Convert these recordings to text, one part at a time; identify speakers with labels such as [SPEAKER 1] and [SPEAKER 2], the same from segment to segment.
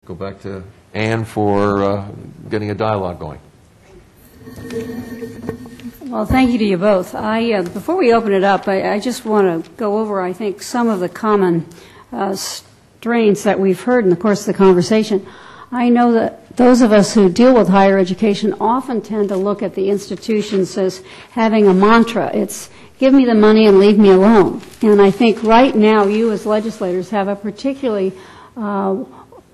[SPEAKER 1] Go back to Anne for getting a dialogue going.
[SPEAKER 2] Well, thank you to you both. Before we open it up, I just want to go over, I think, some of the common strains that we've heard in the course of the conversation. I know that those of us who deal with higher education often tend to look at the institutions as having a mantra. It's give me the money and leave me alone. And I think right now you as legislators have a particularly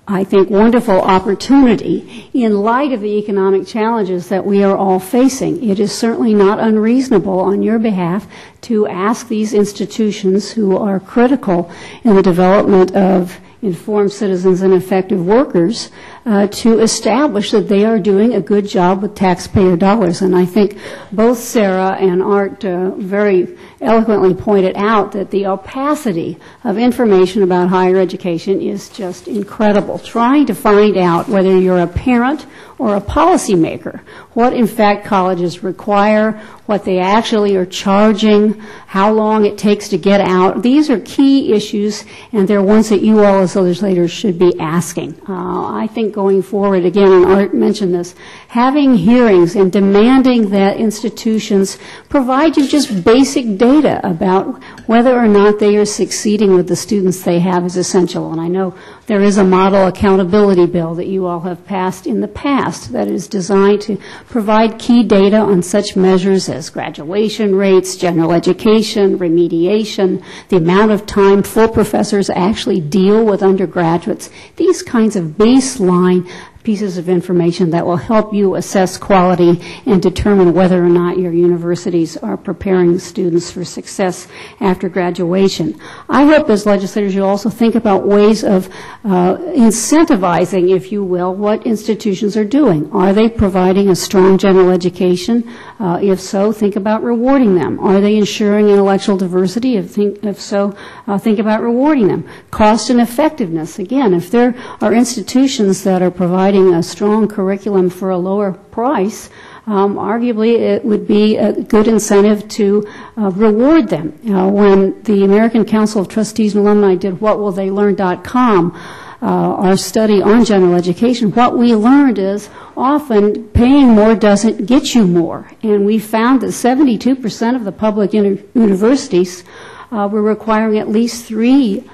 [SPEAKER 2] I think, wonderful opportunity in light of the economic challenges that we are all facing. It is certainly not unreasonable on your behalf to ask these institutions who are critical in the development of informed citizens and effective workers to establish that they are doing a good job with taxpayer dollars. And I think both Sarah and Art very eloquently pointed out that the opacity of information about higher education is just incredible. Trying to find out whether you're a parent or a policymaker, what in fact colleges require, what they actually are charging, how long it takes to get out. These are key issues, and they're ones that you all as legislators should be asking. I think going forward, again, and Art mentioned this, having hearings and demanding that institutions provide you just basic data about whether or not they are succeeding with the students they have is essential. And I know there is a model accountability bill that you all have passed in the past that is designed to provide key data on such measures as graduation rates, general education, remediation, the amount of time full professors actually deal with undergraduates, these kinds of baseline pieces of information that will help you assess quality and determine whether or not your universities are preparing students for success after graduation. I hope as legislators you also think about ways of incentivizing, if you will, what institutions are doing. Are they providing a strong general education? If so, think about rewarding them. Are they ensuring intellectual diversity? If so, think about rewarding them. Cost and effectiveness. Again, if there are institutions that are providing a strong curriculum for a lower price, arguably it would be a good incentive to reward them. When the American Council of Trustees and Alumni did whatwilltheylearn.com, our study on general education, what we learned is often paying more doesn't get you more. And we found that 72% of the public universities were requiring at least 3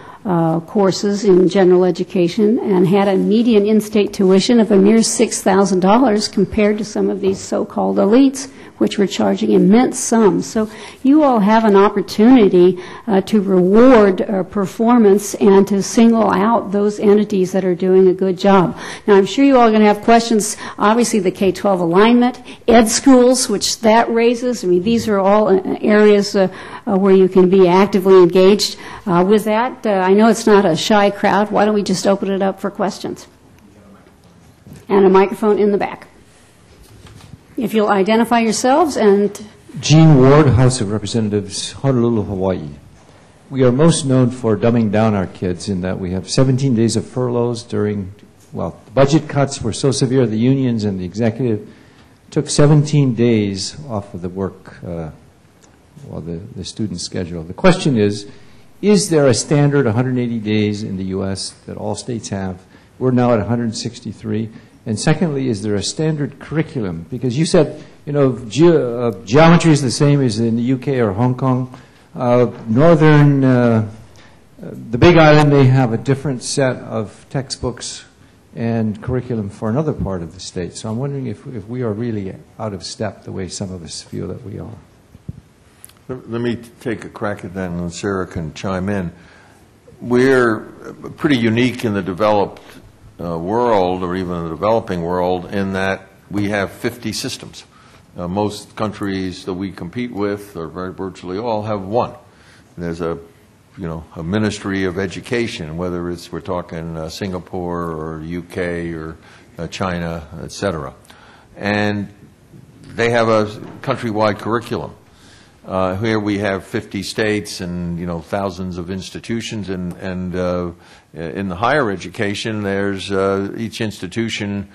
[SPEAKER 2] courses in general education and had a median in-state tuition of a mere $6,000 compared to some of these so-called elites, which were charging immense sums. So you all have an opportunity to reward performance and to single out those entities that are doing a good job. Now, I'm sure you all are going to have questions, obviously the K-12 alignment, ed schools, which that raises. I mean, these are all areas where you can be actively engaged. With that, I know it's not a shy crowd. Why don't we just open it up for questions? And a microphone in the back. If you'll identify yourselves and...
[SPEAKER 3] Gene Ward, House of Representatives, Honolulu, Hawaii. We are most known for dumbing down our kids in that we have 17 days of furloughs during, well, the budget cuts were so severe, the unions and the executive took 17 days off of the work, the student schedule. The question is there a standard 180 days in the U.S. that all states have? We're now at 163. And secondly, is there a standard curriculum? Because you said, you know, geometry is the same as in the UK or Hong Kong. The Big Island, they have a different set of textbooks and curriculum for another part of the state. So I'm wondering if we are really out of step the way some of us feel that we are.
[SPEAKER 1] Let me take a crack at that, and Sarah can chime in. We're pretty unique in the developed world, or even the developing world, in that we have 50 systems. Most countries that we compete with, or virtually all, have one. There's a Ministry of Education, whether we're talking Singapore or UK or China, etc. And they have a countrywide curriculum. Here we have 50 states and thousands of institutions, and in the higher education, there's each institution.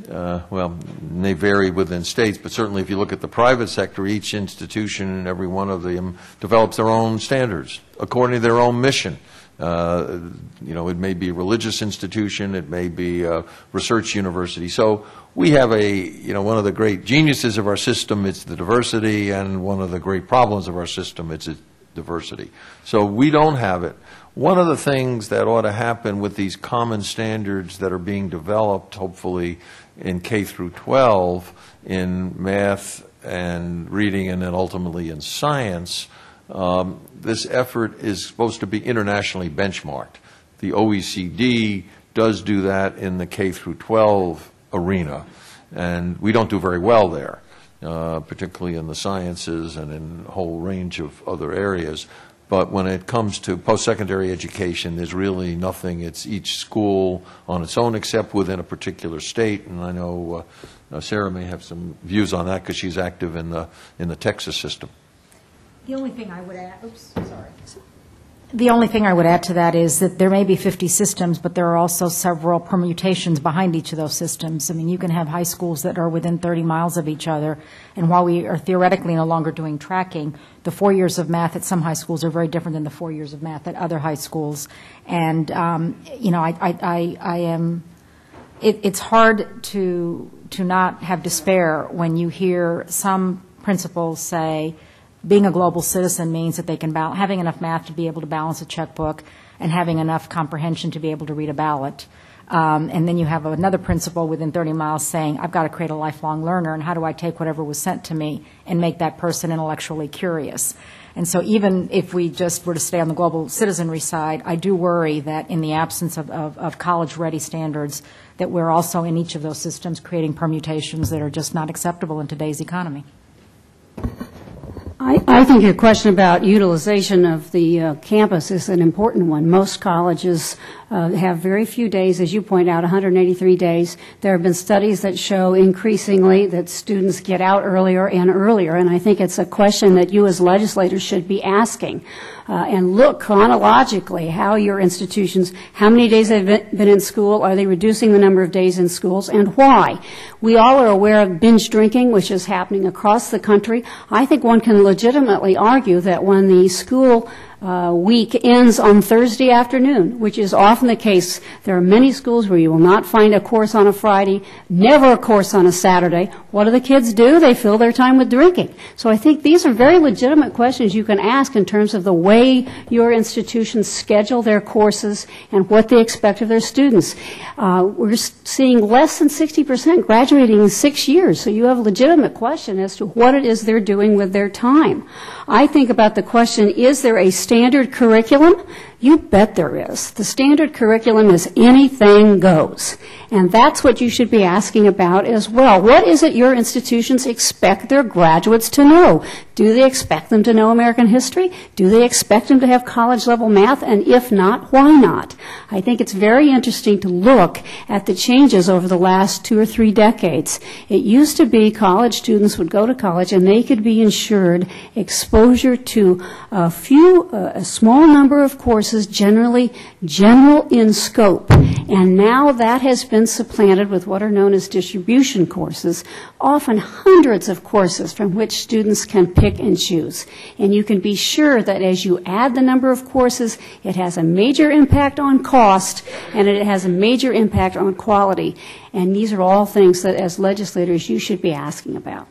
[SPEAKER 1] Well, they vary within states, but certainly if you look at the private sector, each institution and every one of them develops their own standards according to their own mission. It may be a religious institution, it may be a research university. So we have one of the great geniuses of our system, it's the diversity, and one of the great problems of our system, it's its diversity. So we don't have it. One of the things that ought to happen with these common standards that are being developed, hopefully, in K through 12, in math and reading, and then ultimately in science, this effort is supposed to be internationally benchmarked. The OECD does do that in the K through 12 arena, and we don't do very well there, particularly in the sciences and in a whole range of other areas. But when it comes to post-secondary education, there's really nothing. It's each school on its own, except within a particular state. And I know Sarah may have some views on that because she's active in the Texas system.
[SPEAKER 4] The only thing I would add, The only thing I would add to that is that there may be 50 systems, but there are also several permutations behind each of those systems. I mean, you can have high schools that are within 30 miles of each other, and while we are theoretically no longer doing tracking, the 4 years of math at some high schools are very different than the 4 years of math at other high schools. And, it's hard to not have despair when you hear some principals say, being a global citizen means that they can having enough math to be able to balance a checkbook and having enough comprehension to be able to read a ballot. And then you have another principal within 30 miles saying, I've got to create a lifelong learner, and how do I take whatever was sent to me and make that person intellectually curious? And so even if we just were to stay on the global citizenry side, I do worry that in the absence of college-ready standards, that we're also in each of those systems creating permutations that are just not acceptable in today's economy.
[SPEAKER 2] I think your question about utilization of the campus is an important one. Most colleges have very few days, as you point out, 183 days. There have been studies that show increasingly that students get out earlier and earlier, and I think it's a question that you as legislators should be asking. And look chronologically how your institutions, how many days they've been in school, are they reducing the number of days in schools, and why? We all are aware of binge drinking, which is happening across the country. I think one can legitimately argue that when the school week ends on Thursday afternoon, which is often the case. There are many schools where you will not find a course on a Friday, never a course on a Saturday. What do the kids do? They fill their time with drinking. So I think these are very legitimate questions you can ask in terms of the way your institutions schedule their courses and what they expect of their students. We're seeing less than 60% graduating in 6 years, so you have a legitimate question as to what it is they're doing with their time. I think about the question, is there a standard curriculum? You bet there is. The standard curriculum is anything goes. And that's what you should be asking about as well. What is it your institutions expect their graduates to know? Do they expect them to know American history? Do they expect them to have college-level math? And if not, why not? I think it's very interesting to look at the changes over the last 2 or 3 decades. It used to be college students would go to college and they could be ensured exposure to a small number of courses, generally general in scope. And now that has been supplanted with what are known as distribution courses, often hundreds of courses from which students can pick and choose. And you can be sure that as you add the number of courses, it has a major impact on cost and it has a major impact on quality. And these are all things that as legislators you should be asking about.